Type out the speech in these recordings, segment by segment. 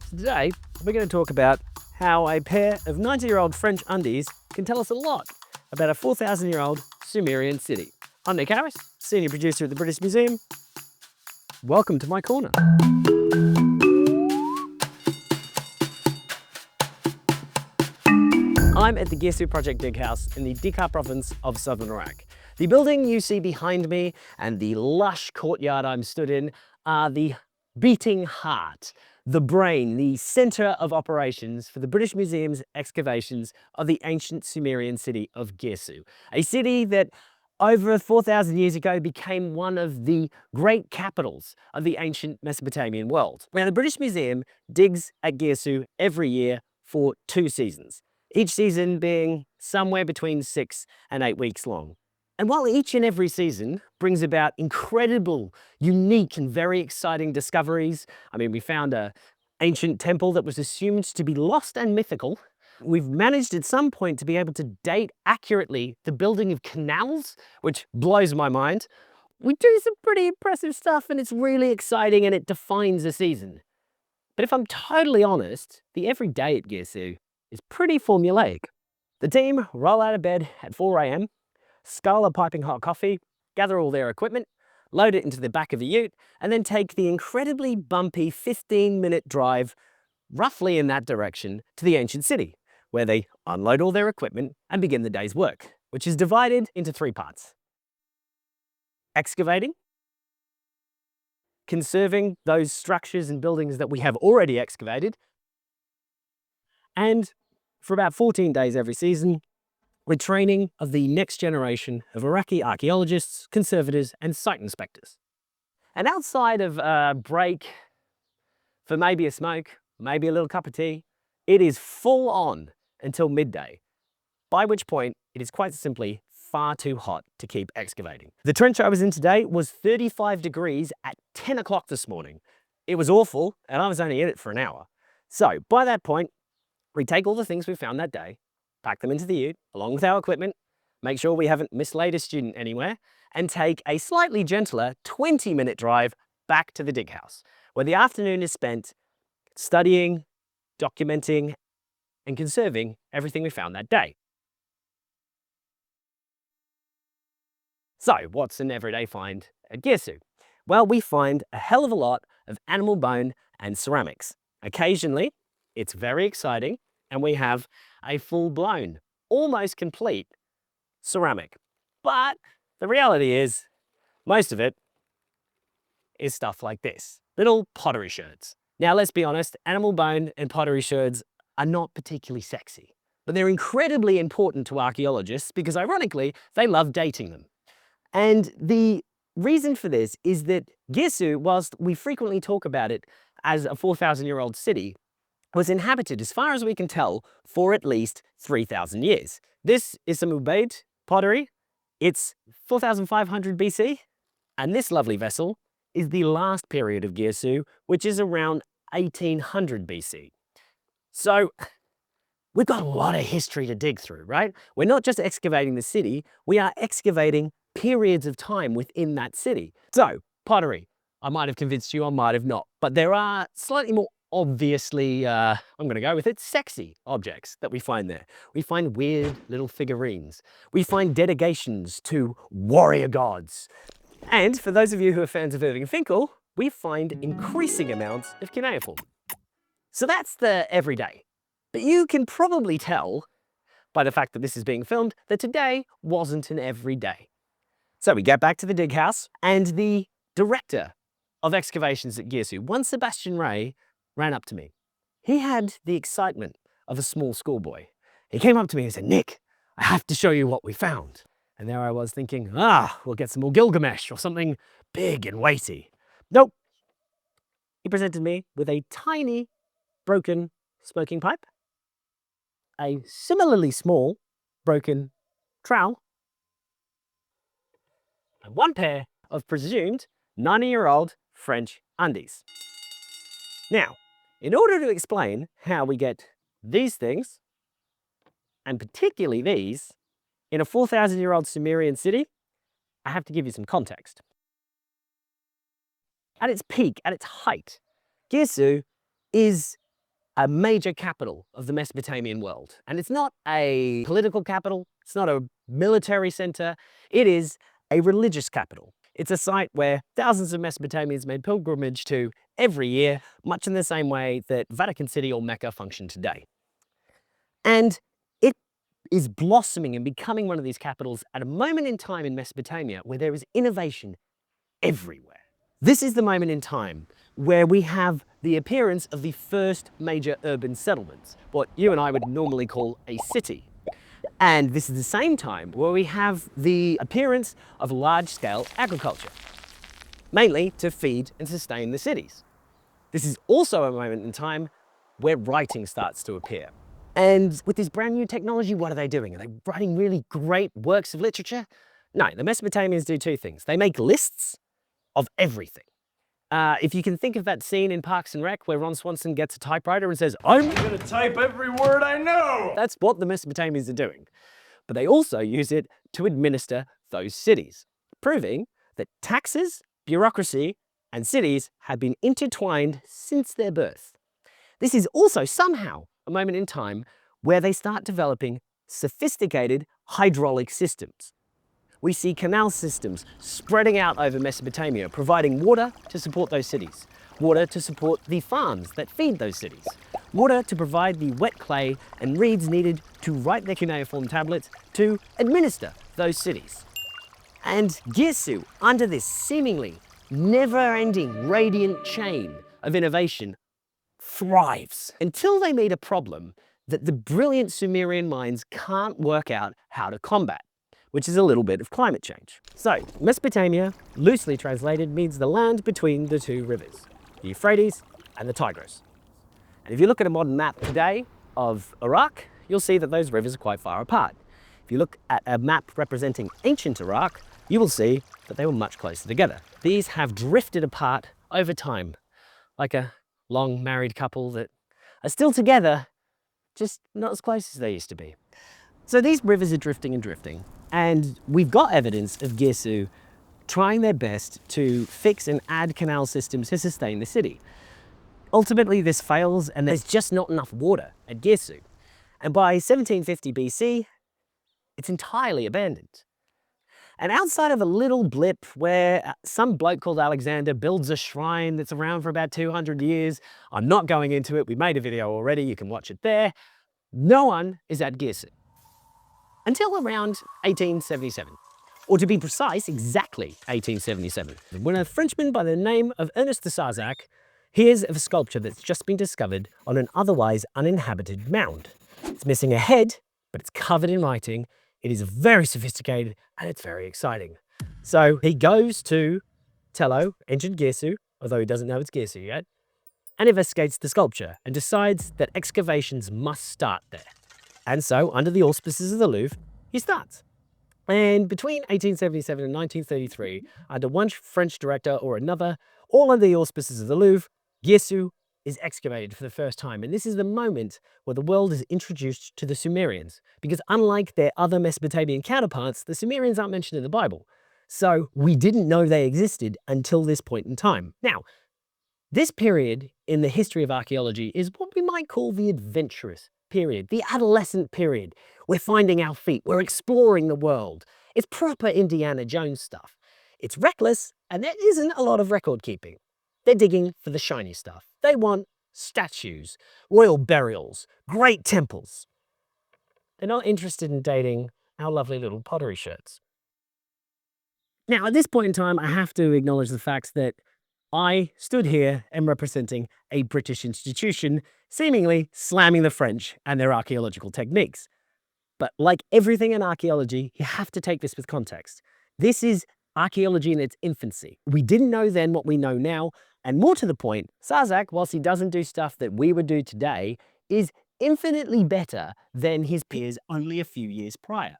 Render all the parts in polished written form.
So today, we're going to talk about how a pair of 90-year-old French undies can tell us a lot about a 4,000-year-old Sumerian city. I'm Nick Harris, Senior Producer at the British Museum. Welcome to my corner. I'm at the Girsu Project Dig House in the Dikar province of southern Iraq. The building you see behind me and the lush courtyard I'm stood in are the beating heart, the brain, the centre of operations for the British Museum's excavations of the ancient Sumerian city of Girsu, a city that over 4,000 years ago became one of the great capitals of the ancient Mesopotamian world. Now, the British Museum digs at Girsu every year for 2 seasons, each season being somewhere between 6 and 8 weeks long. And while each and every season brings about incredible, unique and very exciting discoveries, I mean, we found an ancient temple that was assumed to be lost and mythical. We've managed at some point to be able to date accurately the building of canals, which blows my mind. We do some pretty impressive stuff and it's really exciting and it defines a season. But if I'm totally honest, the everyday at Girsu is pretty formulaic. The team roll out of bed at 4 a.m, scull a piping hot coffee, gather all their equipment, load it into the back of a ute, and then take the incredibly bumpy 15-minute drive, roughly in that direction, to the ancient city, where they unload all their equipment and begin the day's work, which is divided into 3 parts. Excavating, conserving those structures and buildings that we have already excavated, and for about 14 days every season, we're training of the next generation of Iraqi archaeologists, conservators, and site inspectors. And outside of a break for maybe a smoke, maybe a little cup of tea, it is full on until midday, by which point it is quite simply far too hot to keep excavating. The trench I was in today was 35 degrees at 10 o'clock this morning. It was awful, and I was only in it for an hour. So by that point, we take all the things we found that day, pack them into the ute, along with our equipment, make sure we haven't mislaid a student anywhere, and take a slightly gentler 20-minute drive back to the dig house, where the afternoon is spent studying, documenting, and conserving everything we found that day. So, what's an everyday find at Girsu? Well, we find a hell of a lot of animal bone and ceramics. Occasionally, it's very exciting, and we have a full-blown, almost complete ceramic. But the reality is, most of it is stuff like this, little pottery sherds. Now, let's be honest, animal bone and pottery sherds are not particularly sexy, but they're incredibly important to archaeologists because, ironically, they love dating them. And the reason for this is that Girsu, whilst we frequently talk about it as a 4,000-year-old city, was inhabited, as far as we can tell, for at least 3,000 years. This is some Ubaid pottery. It's 4,500 BC, and this lovely vessel is the last period of Girsu, which is around 1800 BC. So we've got a lot of history to dig through, right? We're not just excavating the city, we are excavating periods of time within that city. So, pottery, I might have convinced you, I might have not, but there are slightly more obviously, I'm going to go with it, sexy objects that we find there. We find weird little figurines. We find dedications to warrior gods. And for those of you who are fans of Irving Finkel, we find increasing amounts of cuneiform. So that's the everyday. But you can probably tell by the fact that this is being filmed that today wasn't an everyday. So we get back to the dig house, and the director of excavations at Girsu, one Sebastian Ray, ran up to me. He had the excitement of a small schoolboy. He came up to me and said, "Nick, I have to show you what we found." And there I was thinking, we'll get some more Gilgamesh or something big and weighty. Nope. He presented me with a tiny, broken smoking pipe, a similarly small, broken trowel, and one pair of presumed 90-year-old French undies. Now, in order to explain how we get these things, and particularly these, in a 4,000-year-old Sumerian city, I have to give you some context. At its peak, at its height, Girsu is a major capital of the Mesopotamian world. And it's not a political capital, it's not a military center, it is a religious capital. It's a site where thousands of Mesopotamians made pilgrimage to every year, much in the same way that Vatican City or Mecca function today. And it is blossoming and becoming one of these capitals at a moment in time in Mesopotamia where there is innovation everywhere. This is the moment in time where we have the appearance of the first major urban settlements, what you and I would normally call a city. And this is the same time where we have the appearance of large-scale agriculture, mainly to feed and sustain the cities. This is also a moment in time where writing starts to appear. And with this brand new technology, what are they doing? Are they writing really great works of literature? No, the Mesopotamians do two things. They make lists of everything. If you can think of that scene in Parks and Rec where Ron Swanson gets a typewriter and says, "I'm gonna type every word I know." That's what the Mesopotamians are doing. But they also use it to administer those cities, proving that taxes, bureaucracy, and cities have been intertwined since their birth. This is also somehow a moment in time where they start developing sophisticated hydraulic systems. We see canal systems spreading out over Mesopotamia, providing water to support those cities, water to support the farms that feed those cities, water to provide the wet clay and reeds needed to write their cuneiform tablets to administer those cities. And Girsu, under this seemingly never-ending radiant chain of innovation, thrives until they meet a problem that the brilliant Sumerian minds can't work out how to combat, which is a little bit of climate change. So, Mesopotamia, loosely translated, means the land between the two rivers, the Euphrates and the Tigris. And if you look at a modern map today of Iraq, you'll see that those rivers are quite far apart. If you look at a map representing ancient Iraq, you will see that they were much closer together. These have drifted apart over time, like a long married couple that are still together, just not as close as they used to be. So these rivers are drifting and drifting, and we've got evidence of Girsu trying their best to fix and add canal systems to sustain the city. Ultimately, this fails, and there's just not enough water at Girsu. And by 1750 BC, it's entirely abandoned. And outside of a little blip where some bloke called Alexander builds a shrine that's around for about 200 years, I'm not going into it, we made a video already, you can watch it there, no one is at Girsu. Until around 1877, or to be precise, exactly 1877, when a Frenchman by the name of Ernest de Sarzac hears of a sculpture that's just been discovered on an otherwise uninhabited mound. It's missing a head, but it's covered in writing. It is very sophisticated and it's very exciting. So he goes to Tello, ancient Girsu, although he doesn't know it's Girsu yet, and investigates the sculpture and decides that excavations must start there. And so, under the auspices of the Louvre, he starts. And between 1877 and 1933, under one French director or another, all under the auspices of the Louvre, Girsu is excavated for the first time. And this is the moment where the world is introduced to the Sumerians, because unlike their other Mesopotamian counterparts, the Sumerians aren't mentioned in the Bible. So we didn't know they existed until this point in time. Now, this period in the history of archaeology is what we might call the adventurous period, the adolescent period. We're finding our feet, we're exploring the world. It's proper Indiana Jones stuff. It's reckless, and there isn't a lot of record keeping. They're digging for the shiny stuff. They want statues, royal burials, great temples. They're not interested in dating our lovely little pottery shirts. Now, at this point in time, I have to acknowledge the fact that I stood here and representing a British institution, seemingly slamming the French and their archaeological techniques. But like everything in archaeology, you have to take this with context. This is archaeology in its infancy. We didn't know then what we know now, and more to the point, Sarzac, whilst he doesn't do stuff that we would do today, is infinitely better than his peers only a few years prior.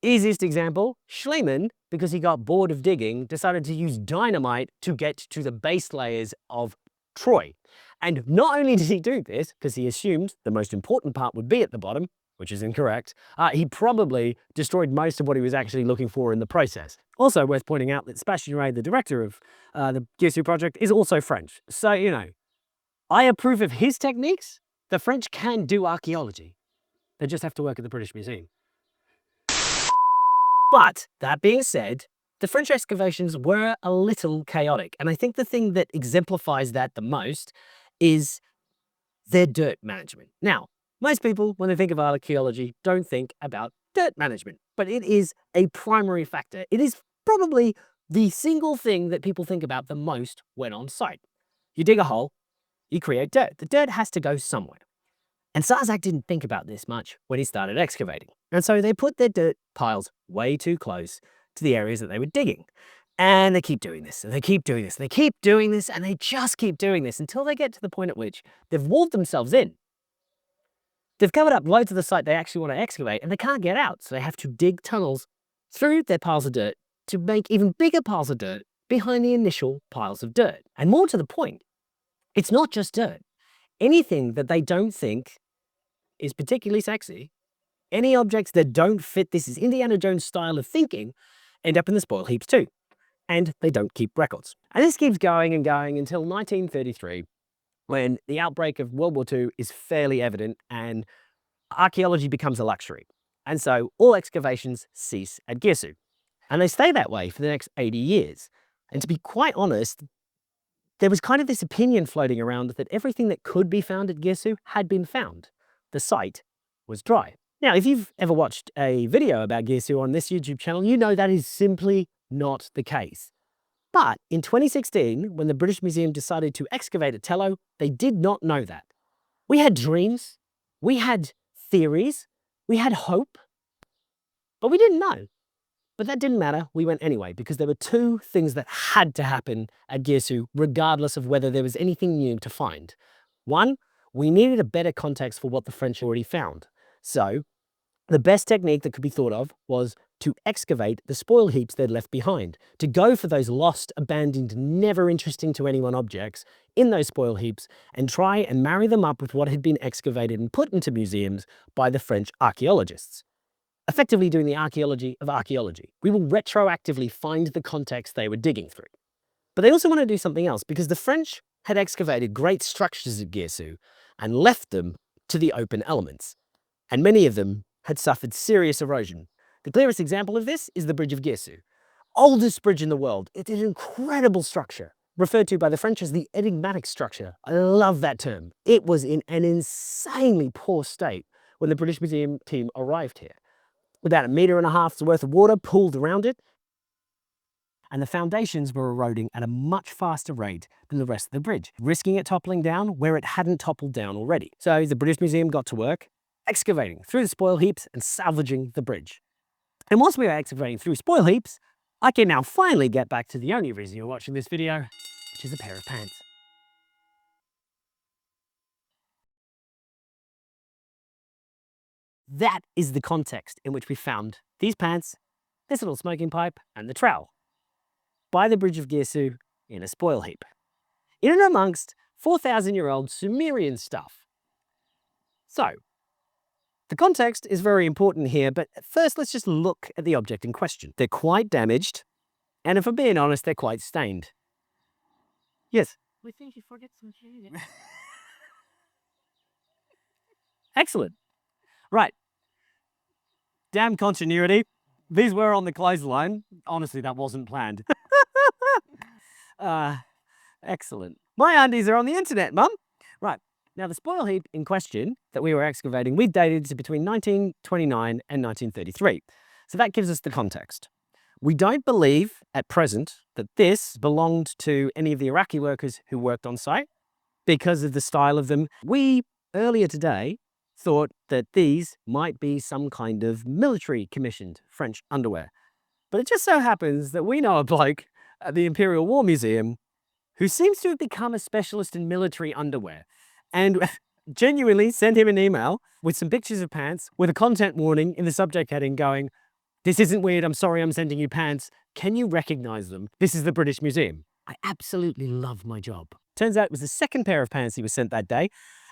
Easiest example, Schliemann, because he got bored of digging, decided to use dynamite to get to the base layers of Troy. And not only did he do this, because he assumed the most important part would be at the bottom, which is incorrect, he probably destroyed most of what he was actually looking for in the process. Also worth pointing out that Sébastien Ray, the director of the Girsu project, is also French. So, you know, I approve of his techniques, The French can do archaeology. They just have to work at the British Museum. But that being said, the French excavations were a little chaotic. And I think the thing that exemplifies that the most is their dirt management. Now, most people, when they think of archaeology, don't think about dirt management, but it is a primary factor. It is probably the single thing that people think about the most when on site. You dig a hole, you create dirt. The dirt has to go somewhere. And Sarzak didn't think about this much when he started excavating. And so they put their dirt piles way too close to the areas that they were digging. And they keep doing this, and they keep doing this, and they keep doing this, and they just keep doing this until they get to the point at which they've walled themselves in. They've covered up loads of the site they actually want to excavate, and they can't get out, so they have to dig tunnels through their piles of dirt to make even bigger piles of dirt behind the initial piles of dirt. And more to the point, it's not just dirt. Anything that they don't think is particularly sexy, any objects that don't fit this is Indiana Jones style of thinking, end up in the spoil heaps too. And they don't keep records. And this keeps going and going until 1933, when the outbreak of World War II is fairly evident and archaeology becomes a luxury. And so all excavations cease at Girsu. And they stay that way for the next 80 years. And to be quite honest, there was kind of this opinion floating around that everything that could be found at Girsu had been found. The site was dry. Now, if you've ever watched a video about Girsu on this YouTube channel, you know that is simply not the case. But in 2016, when the British Museum decided to excavate at Tello, they did not know that. We had dreams, we had theories, we had hope, but we didn't know. But that didn't matter, we went anyway, because there were two things that had to happen at Girsu, regardless of whether there was anything new to find. One, we needed a better context for what the French already found. So the best technique that could be thought of was to excavate the spoil heaps they'd left behind, to go for those lost, abandoned, never interesting to anyone objects in those spoil heaps and try and marry them up with what had been excavated and put into museums by the French archaeologists. Effectively doing the archaeology of archaeology. We will retroactively find the context they were digging through. But they also want to do something else because the French had excavated great structures at Girsu and left them to the open elements. And many of them had suffered serious erosion. The clearest example of this is the Bridge of Girsu. Oldest bridge in the world. It's an incredible structure, referred to by the French as the enigmatic structure. I love that term. It was in an insanely poor state when the British Museum team arrived here. About 1.5 meters worth of water pooled around it, and the foundations were eroding at a much faster rate than the rest of the bridge, risking it toppling down where it hadn't toppled down already. So the British Museum got to work excavating through the spoil heaps and salvaging the bridge. And once we were excavating through spoil heaps, I can now finally get back to the only reason you're watching this video, which is a pair of pants. That is the context in which we found these pants, this little smoking pipe, and the trowel by the Bridge of Girsu in a spoil heap, in and amongst 4,000-year-old Sumerian stuff. So, the context is very important here, but first let's just look at the object in question. They're quite damaged, and if I'm being honest, they're quite stained. Yes? We think you forget some shit. Excellent. Right. Damn continuity. These were on the clothesline. Honestly, that wasn't planned. Excellent. My undies are on the internet, Mum. Right. Now, the spoil heap in question that we were excavating, we dated to between 1929 and 1933. So that gives us the context. We don't believe at present that this belonged to any of the Iraqi workers who worked on site because of the style of them. We, earlier today, thought that these might be some kind of military commissioned French underwear. But it just so happens that we know a bloke at the Imperial War Museum who seems to have become a specialist in military underwear, and genuinely sent him an email with some pictures of pants with a content warning in the subject heading going, "This isn't weird, I'm sorry I'm sending you pants. Can you recognize them? This is the British Museum." I absolutely love my job. Turns out it was the second pair of pants he was sent that day.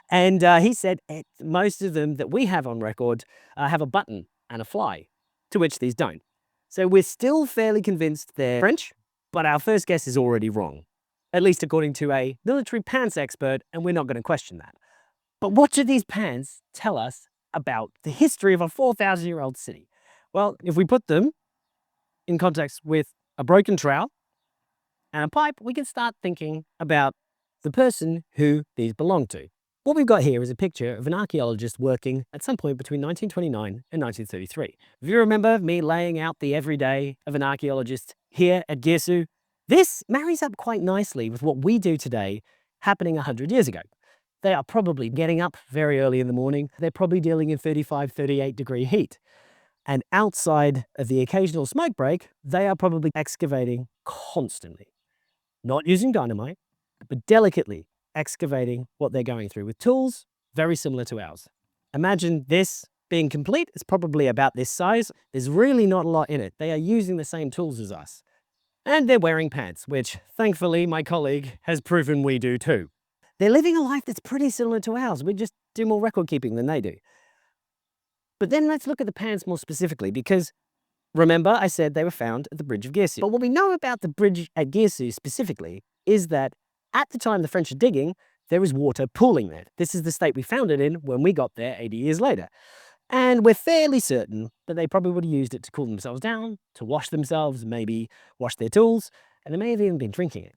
And he said most of them that we have on record have a button and a fly, to which these don't. So we're still fairly convinced they're French, but our first guess is already wrong, at least according to a military pants expert, and we're not going to question that. But what do these pants tell us about the history of a 4,000-year-old city? Well, if we put them in context with a broken trowel and a pipe, we can start thinking about the person who these belong to. What we've got here is a picture of an archaeologist working at some point between 1929 and 1933. If you remember me laying out the everyday of an archaeologist here at Girsu, this marries up quite nicely with what we do today happening 100 years ago. They are probably getting up very early in the morning. They're probably dealing in 35, 38 degree heat. And outside of the occasional smoke break, they are probably excavating constantly. Not using dynamite, but delicately excavating what they're going through with tools very similar to ours. Imagine this being complete. It's probably about this size. There's really not a lot in it. They are using the same tools as us. And they're wearing pants, which thankfully my colleague has proven we do too. They're living a life that's pretty similar to ours. We just do more record keeping than they do. But then let's look at the pants more specifically, because remember I said they were found at the Bridge of Girsu. But what we know about the bridge at Girsu specifically is that at the time the French are digging, there is water pooling there. This is the state we found it in when we got there 80 years later. And we're fairly certain that they probably would have used it to cool themselves down, to wash themselves, maybe wash their tools, and they may have even been drinking it.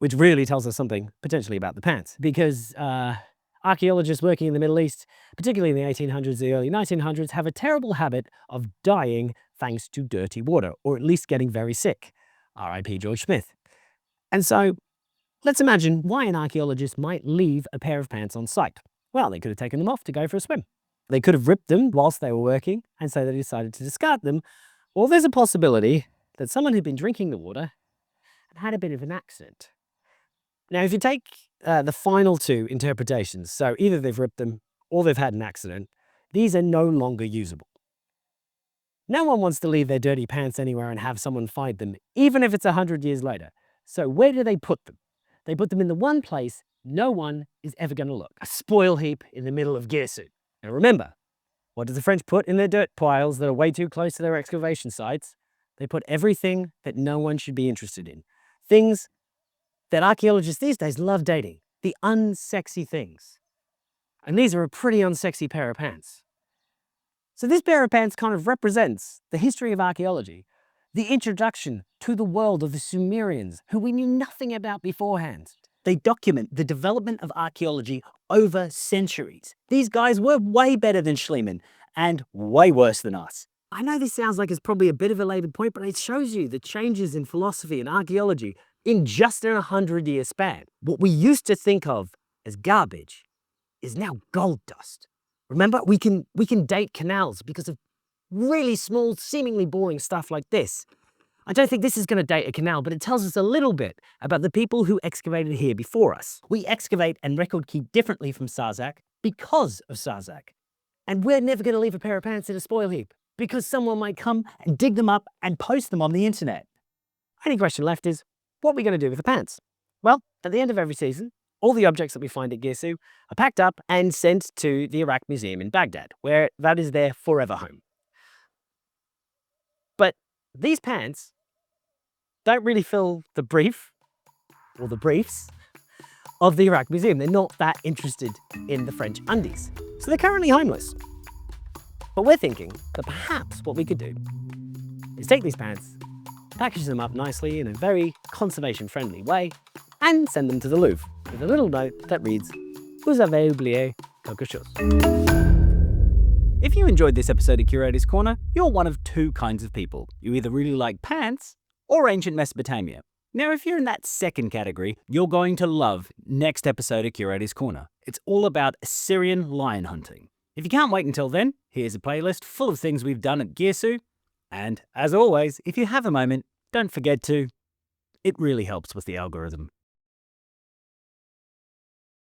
Which really tells us something potentially about the pants, because archaeologists working in the Middle East, particularly in the 1800s, the early 1900s, have a terrible habit of dying thanks to dirty water, or at least getting very sick. R.I.P. George Smith. And so let's imagine why an archaeologist might leave a pair of pants on site. Well, they could have taken them off to go for a swim. They could have ripped them whilst they were working, and so they decided to discard them. Or there's a possibility that someone had been drinking the water and had a bit of an accident. Now, if you take the final two interpretations, so either they've ripped them or they've had an accident, these are no longer usable. No one wants to leave their dirty pants anywhere and have someone find them, even if it's 100 years later. So where do they put them? They put them in the one place no one is ever going to look, a spoil heap in the middle of Girsu. Now remember, what do the French put in their dirt piles that are way too close to their excavation sites? They put everything that no one should be interested in. Things that archaeologists these days love dating, the unsexy things. And these are a pretty unsexy pair of pants. So this pair of pants kind of represents the history of archaeology, the introduction to the world of the Sumerians, who we knew nothing about beforehand. They document the development of archaeology over centuries. These guys were way better than Schliemann and way worse than us. I know this sounds like it's probably a bit of a laboured point, but it shows you the changes in philosophy and archaeology in just a 100-year span. What we used to think of as garbage is now gold dust. Remember, we can date canals because of really small, seemingly boring stuff like this. I don't think this is going to date a canal, but it tells us a little bit about the people who excavated here before us. We excavate and record keep differently from Sarzak because of Sarzak. And we're never going to leave a pair of pants in a spoil heap because someone might come and dig them up and post them on the internet. Only question left is, what are we going to do with the pants? Well, at the end of every season, all the objects that we find at Girsu are packed up and sent to the Iraq Museum in Baghdad, where that is their forever home. But these pants don't really fill the brief, or the briefs, of the Iraq Museum. They're not that interested in the French undies. So they're currently homeless. But we're thinking that perhaps what we could do is take these pants, package them up nicely in a very conservation-friendly way, and send them to the Louvre with a little note that reads, "Vous avez oublié quelque chose." If you enjoyed this episode of Curator's Corner, you're one of two kinds of people. You either really like pants or ancient Mesopotamia. Now, if you're in that second category, you're going to love next episode of Curator's Corner. It's all about Assyrian lion hunting. If you can't wait until then, here's a playlist full of things we've done at Girsu. And as always, if you have a moment, don't forget to. It really helps with the algorithm.